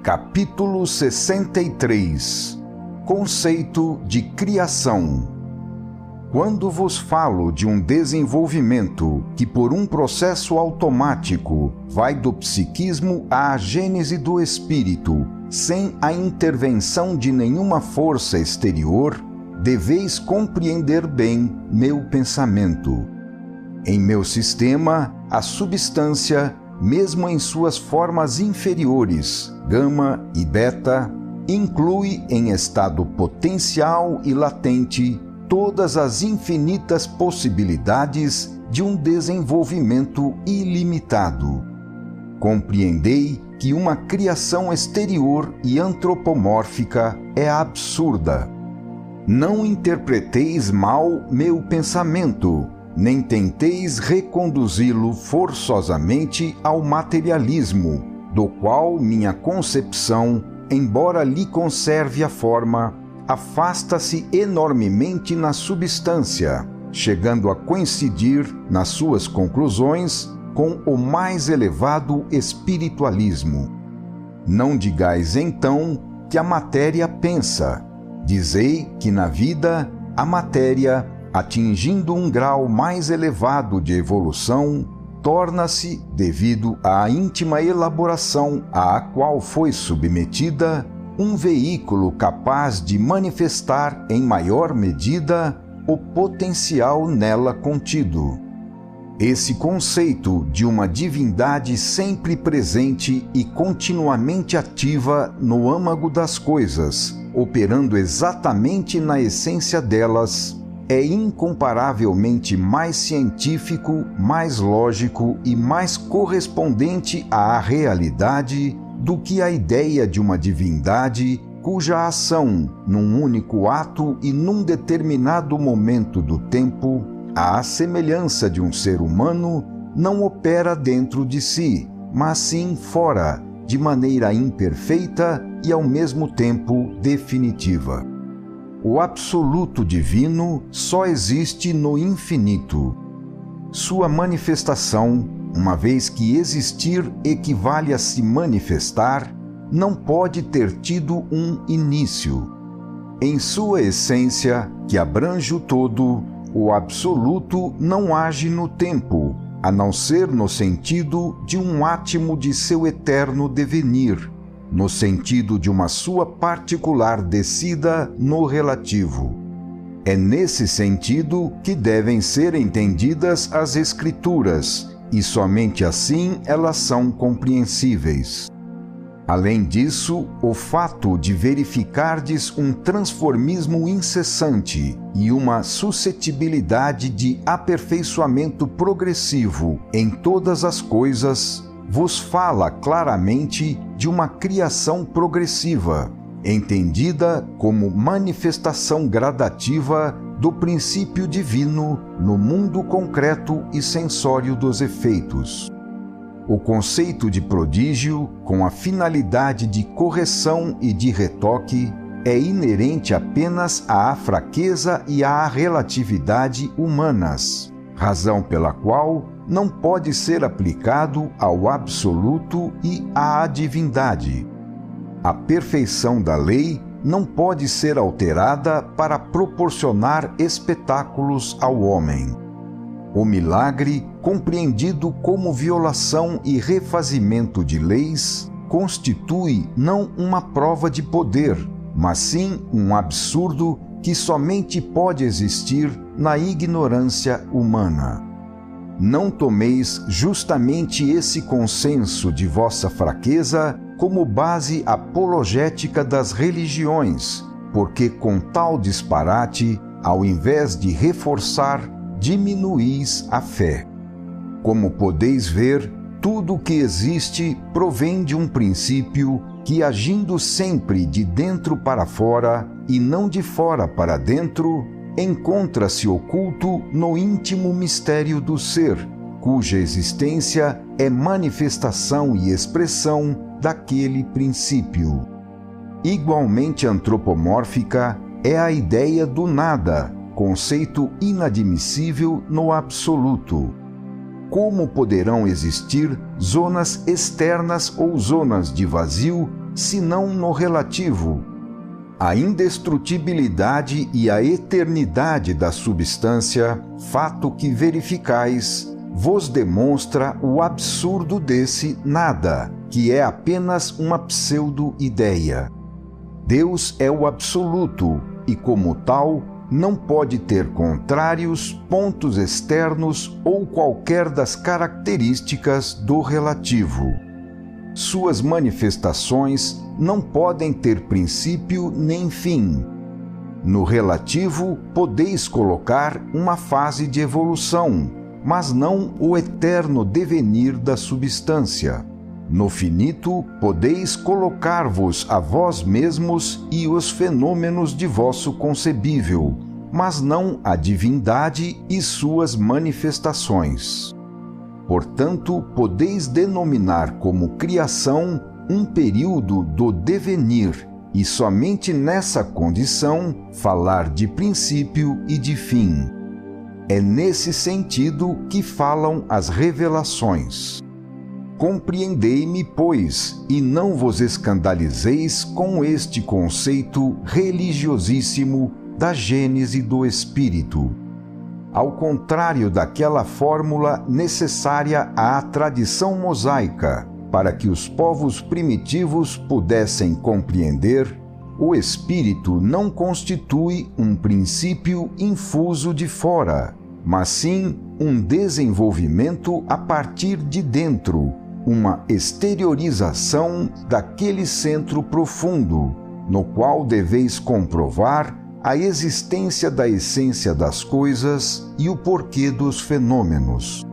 Capítulo 63 Conceito de criação. Quando vos falo de um desenvolvimento que, por um processo automático, vai do psiquismo à gênese do espírito, sem a intervenção de nenhuma força exterior, deveis compreender bem meu pensamento. Em meu sistema, a substância, mesmo em suas formas inferiores, gama e beta, inclui em estado potencial e latente todas as infinitas possibilidades de um desenvolvimento ilimitado. Compreendei que uma criação exterior e antropomórfica é absurda. Não interpreteis mal meu pensamento, nem tenteis reconduzi-lo forçosamente ao materialismo, do qual minha concepção, embora lhe conserve a forma, afasta-se enormemente na substância, chegando a coincidir, nas suas conclusões, com o mais elevado espiritualismo. Não digais, então, que a matéria pensa. Dizei que na vida, a matéria, atingindo um grau mais elevado de evolução, torna-se, devido à íntima elaboração à qual foi submetida, um veículo capaz de manifestar em maior medida o potencial nela contido. Esse conceito de uma divindade sempre presente e continuamente ativa no âmago das coisas, operando exatamente na essência delas, é incomparavelmente mais científico, mais lógico e mais correspondente à realidade do que a ideia de uma divindade cuja ação, num único ato e num determinado momento do tempo, à semelhança de um ser humano, não opera dentro de si, mas sim fora, de maneira imperfeita e ao mesmo tempo definitiva. O absoluto divino só existe no infinito. Sua manifestação, uma vez que existir equivale a se manifestar, não pode ter tido um início. Em sua essência, que abrange o todo, o absoluto não age no tempo, a não ser no sentido de um átimo de seu eterno devenir, no sentido de uma sua particular descida no relativo. É nesse sentido que devem ser entendidas as Escrituras, e somente assim elas são compreensíveis. Além disso, o fato de verificardes um transformismo incessante e uma suscetibilidade de aperfeiçoamento progressivo em todas as coisas vos fala claramente de uma criação progressiva, entendida como manifestação gradativa do princípio divino no mundo concreto e sensório dos efeitos. O conceito de prodígio, com a finalidade de correção e de retoque, é inerente apenas à fraqueza e à relatividade humanas, razão pela qual não pode ser aplicado ao absoluto e à divindade. A perfeição da lei não pode ser alterada para proporcionar espetáculos ao homem. O milagre, compreendido como violação e refazimento de leis, constitui não uma prova de poder, mas sim um absurdo que somente pode existir na ignorância humana. Não tomeis justamente esse consenso de vossa fraqueza como base apologética das religiões, porque com tal disparate, ao invés de reforçar, diminuís a fé. Como podeis ver, tudo o que existe provém de um princípio que, agindo sempre de dentro para fora e não de fora para dentro, encontra-se oculto no íntimo mistério do ser, cuja existência é manifestação e expressão daquele princípio. Igualmente antropomórfica é a ideia do nada, conceito inadmissível no absoluto. como poderão existir zonas externas ou zonas de vazio, senão no relativo? A indestrutibilidade e a eternidade da substância, fato que verificais, vos demonstra o absurdo desse nada, que é apenas uma pseudo-ideia. Deus é o absoluto e, como tal, não pode ter contrários, pontos externos ou qualquer das características do relativo. Suas manifestações não podem ter princípio nem fim. No relativo, podeis colocar uma fase de evolução, mas não o eterno devenir da substância. No finito, podeis colocar-vos a vós mesmos e os fenômenos de vosso concebível, mas não a divindade e suas manifestações. Portanto, podeis denominar como criação um período do devenir, e somente nessa condição falar de princípio e de fim. É nesse sentido que falam as revelações. Compreendei-me, pois, e não vos escandalizeis com este conceito religiosíssimo da gênese do Espírito. Ao contrário daquela fórmula necessária à tradição mosaica, para que os povos primitivos pudessem compreender, o Espírito não constitui um princípio infuso de fora, mas sim um desenvolvimento a partir de dentro, uma exteriorização daquele centro profundo, no qual deveis comprovar a existência da essência das coisas e o porquê dos fenômenos.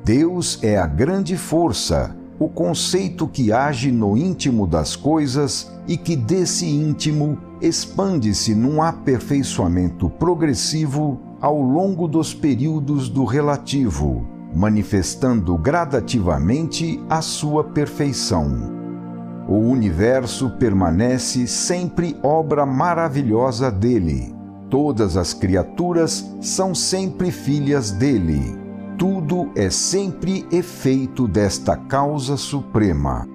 Deus é a grande força, o conceito que age no íntimo das coisas e que desse íntimo expande-se num aperfeiçoamento progressivo ao longo dos períodos do relativo, manifestando gradativamente a sua perfeição. O universo permanece sempre obra maravilhosa dele. Todas as criaturas são sempre filhas dele. Tudo é sempre efeito desta causa suprema.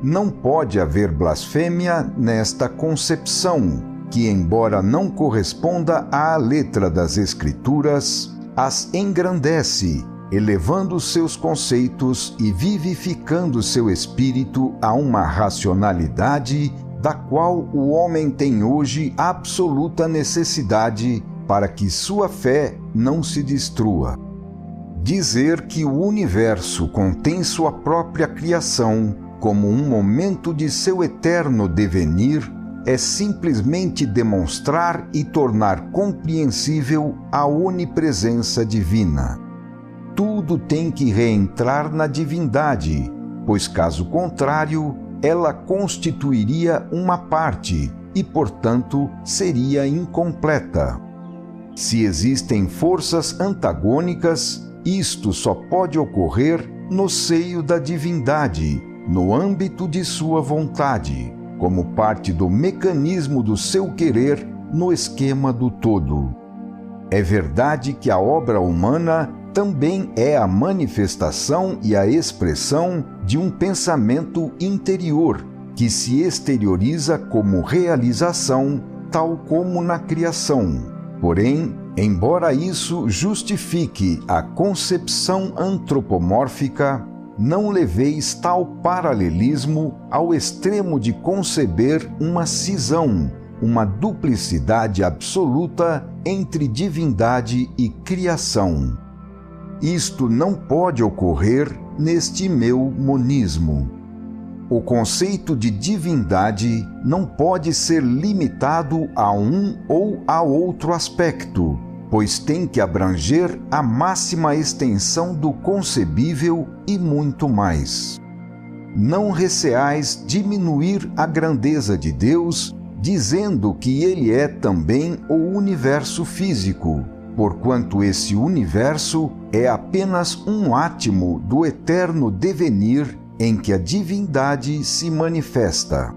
Não pode haver blasfêmia nesta concepção, que, embora não corresponda à letra das Escrituras, as engrandece, elevando seus conceitos e vivificando seu espírito a uma racionalidade da qual o homem tem hoje absoluta necessidade para que sua fé não se destrua. Dizer que o universo contém sua própria criação como um momento de seu eterno devenir é simplesmente demonstrar e tornar compreensível a onipresença divina. Tudo tem que reentrar na divindade, pois caso contrário, ela constituiria uma parte e, portanto, seria incompleta. Se existem forças antagônicas, isto só pode ocorrer no seio da divindade, no âmbito de sua vontade, como parte do mecanismo do seu querer no esquema do todo. É verdade que a obra humana também é a manifestação e a expressão de um pensamento interior que se exterioriza como realização, tal como na criação. Porém, embora isso justifique a concepção antropomórfica, não leveis tal paralelismo ao extremo de conceber uma cisão, uma duplicidade absoluta entre divindade e criação. Isto não pode ocorrer neste meu monismo. O conceito de divindade não pode ser limitado a um ou a outro aspecto, pois tem que abranger a máxima extensão do concebível e muito mais. Não receais diminuir a grandeza de Deus, dizendo que Ele é também o universo físico, porquanto esse universo é apenas um átimo do eterno devenir em que a divindade se manifesta.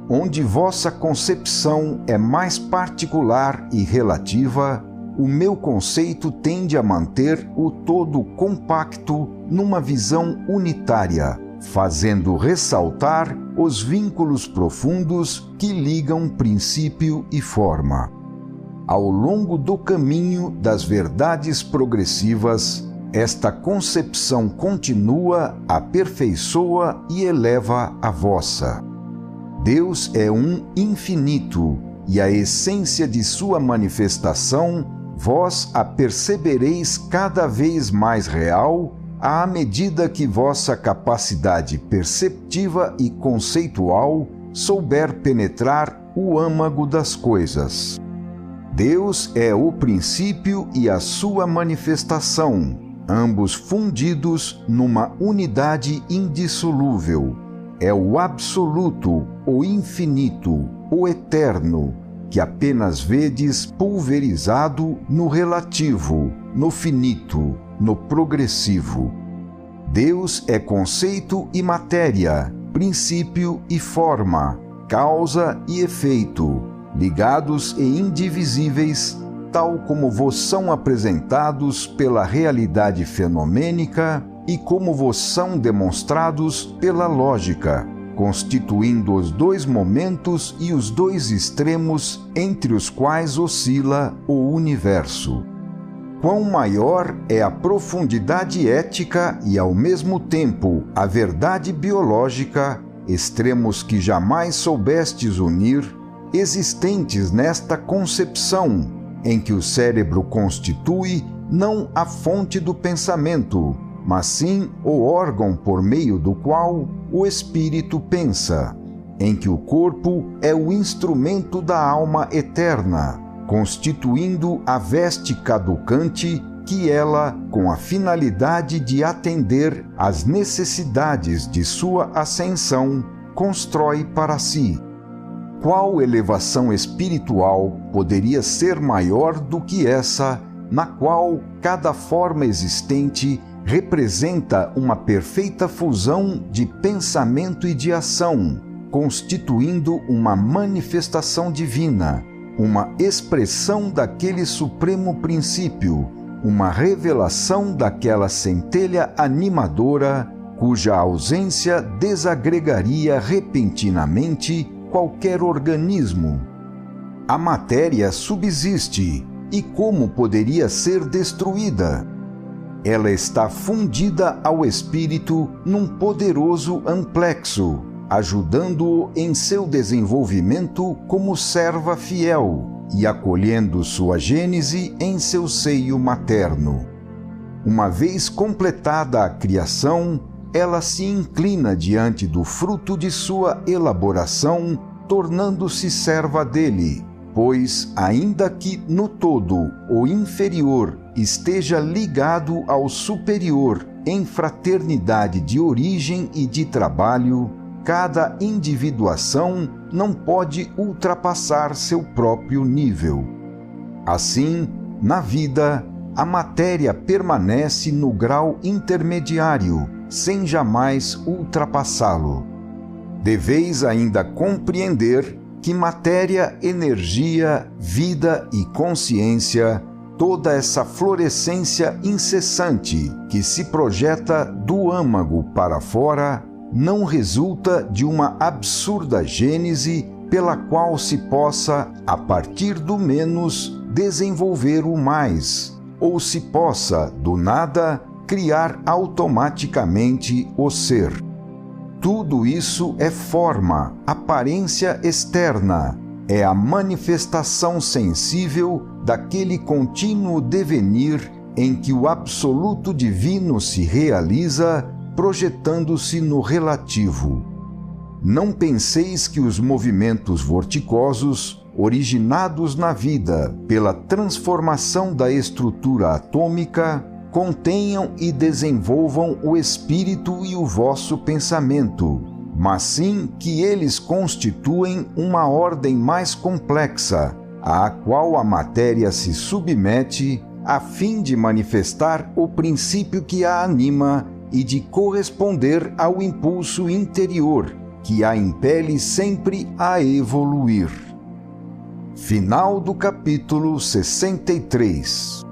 Onde vossa concepção é mais particular e relativa, o meu conceito tende a manter o todo compacto numa visão unitária, fazendo ressaltar os vínculos profundos que ligam princípio e forma. Ao longo do caminho das verdades progressivas, esta concepção continua, aperfeiçoa e eleva a vossa. Deus é um infinito, e a essência de sua manifestação, vós a percebereis cada vez mais real, à medida que vossa capacidade perceptiva e conceitual souber penetrar o âmago das coisas. Deus é o princípio e a sua manifestação, ambos fundidos numa unidade indissolúvel. É o absoluto, o infinito, o eterno, que apenas vedes pulverizado no relativo, no finito, no progressivo. Deus é conceito e matéria, princípio e forma, causa e efeito, ligados e indivisíveis, tal como vos são apresentados pela realidade fenomênica e como vos são demonstrados pela lógica, constituindo os dois momentos e os dois extremos entre os quais oscila o universo. Quão maior é a profundidade ética e, ao mesmo tempo, a verdade biológica, extremos que jamais soubestes unir, existentes nesta concepção, em que o cérebro constitui não a fonte do pensamento, mas sim o órgão por meio do qual o espírito pensa, em que o corpo é o instrumento da alma eterna, constituindo a veste caducante que ela, com a finalidade de atender às necessidades de sua ascensão, constrói para si. Qual elevação espiritual poderia ser maior do que essa, na qual cada forma existente representa uma perfeita fusão de pensamento e de ação, constituindo uma manifestação divina, uma expressão daquele supremo princípio, uma revelação daquela centelha animadora cuja ausência desagregaria repentinamente qualquer organismo. A matéria subsiste, e como poderia ser destruída? Ela está fundida ao espírito num poderoso amplexo, ajudando-o em seu desenvolvimento como serva fiel e acolhendo sua gênese em seu seio materno. Uma vez completada a criação, ela se inclina diante do fruto de sua elaboração, tornando-se serva dele, pois, ainda que no todo o inferior esteja ligado ao superior em fraternidade de origem e de trabalho, cada individuação não pode ultrapassar seu próprio nível. Assim, na vida, a matéria permanece no grau intermediário, sem jamais ultrapassá-lo. Deveis ainda compreender que matéria, energia, vida e consciência, toda essa florescência incessante que se projeta do âmago para fora, não resulta de uma absurda gênese pela qual se possa, a partir do menos, desenvolver o mais, ou se possa, do nada, criar automaticamente o ser. Tudo isso é forma, aparência externa, é a manifestação sensível daquele contínuo devenir em que o absoluto divino se realiza, projetando-se no relativo. Não penseis que os movimentos vorticosos, originados na vida pela transformação da estrutura atômica, contenham e desenvolvam o espírito e o vosso pensamento, mas sim que eles constituem uma ordem mais complexa, à qual a matéria se submete a fim de manifestar o princípio que a anima e de corresponder ao impulso interior que a impele sempre a evoluir. Final do capítulo 63.